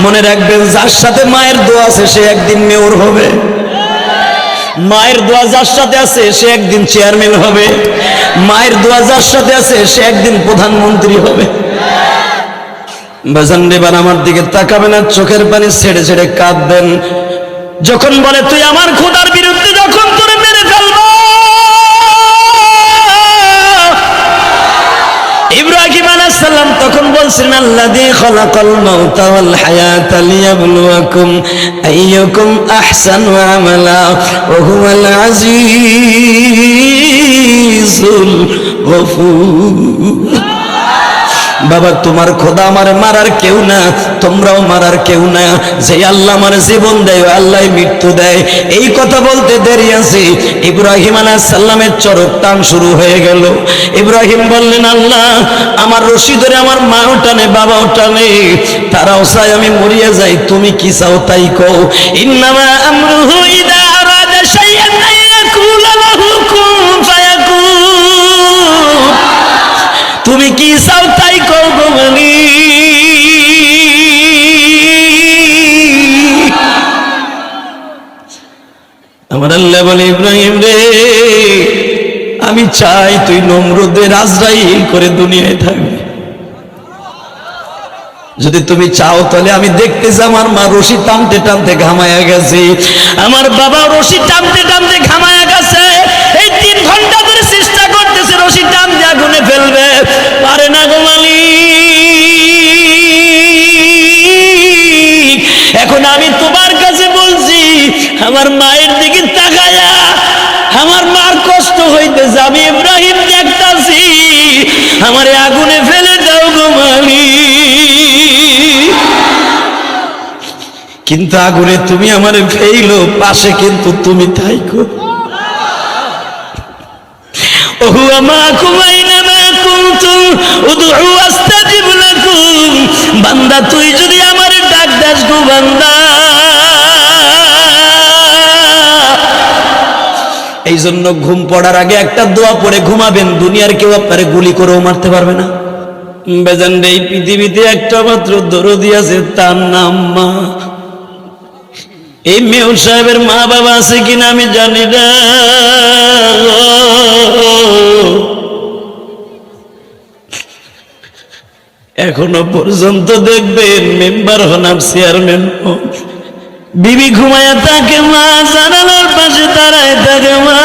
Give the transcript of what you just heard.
মনে রাখবেন, যার সাথে মায়ের দোয়া আছে সে একদিন মেয়র হবে, মায়ের দোয়া যার সাথে আছে সে একদিন চেয়ারম্যান হবে, মায়ের দোয়া যার সাথে আছে সে একদিন প্রধানমন্ত্রী হবে। বাজান এবার আমার দিকে তাকাবেন আর চোখের পানি ছেড়ে ছেড়ে কাঁদবেন যখন বলে তুই আমার খোদার বিরুদ্ধে যখন তোরে মেরে ফেলবো। ইব্রাহিম আলাইহিস সালাম তখন বলছিলেন আল্লাযী খালাকাল মাউতা ওয়াল হায়াতা লিয়াবলুয়াকুম আইয়ুকুম আহসানু আমালা ওয়া হুয়াল আজিজুল গফুর। বাবা তোমার খোদা আমার মারার কেউ না, তোমরাও মারার কেউ না, যে আল্লাহ আমার জীবন দেয় আল্লাহ মৃত্যু দেয়। এই কথা বলতে দেরি আছে, ইব্রাহিম আলাইহিস সালামের চরক টান শুরু হয়ে গেল। ইব্রাহিম বললেন আল্লাহ আমার রশি ধরে আমার মাও টানে বাবাও টানে, তারাও চায় আমি মরিয়া যাই, তুমি কি চাও তাই কও। ইন্নামা আমরুহু ইযা আরাদা শাইআন আইয়াকুলা লাহু কুন ফায়াকুন। তুমি কি চাও তাই কও গো বলি। আমার আল্লাহ বলে ইব্রাহিম রে আমি চাই তুই নমরুদের আজরাইল করে দুনিয়ায় থাকবি। যদি তুমি চাও তাহলে আমি দেখতেছি আমার মা রশি টানতে টানতে ঘামায়া গেছে, আমার বাবা রশি টানতে টানতে ঘামায়া গেছে। এই 3 ঘন্টা ধরে চেষ্টা করতেছে রশি টানতে আগুনে ফেলবে, পারে না গো মালিক। এখন আমি তোমার কাছে বলছি আমার মায়ের দিকে তাকায়া আমার মার কষ্ট হইতেছে, আমি ইব্রাহিম দেখতাছি আমারে আগুনে ফেলে দাও গো মালিক। কিন্তু আগুনে তুমি আমারে ফেইলো, পাশে কিন্তু তুমি থাইকো। ওহুয়া মাকুম আইনামা কুনতুম উদউ আস্তাজিব লাকুম। বান্দা তুই যদি আমারে ডাক দাস গো বান্দা। এই জন্য ঘুম পড়ার আগে একটা দোয়া পড়ে ঘুমাবেন, দুনিয়ার কেউ আপনারে গুলি করেও মারতে পারবে না। বেজান এই পৃথিবীতে একটা মাত্র দরদি আছে, তার নাম মা। এই মেয়র সাহেবের মা বাবা আছে কিনা আমি জানি না, এখনো পর্যন্ত দেখবেন মেম্বার হন আর চেয়ারম্যান হন, বিবি ঘুমায়া থাকে মা জানালার পাশে দাঁড়ায় থাকে মা।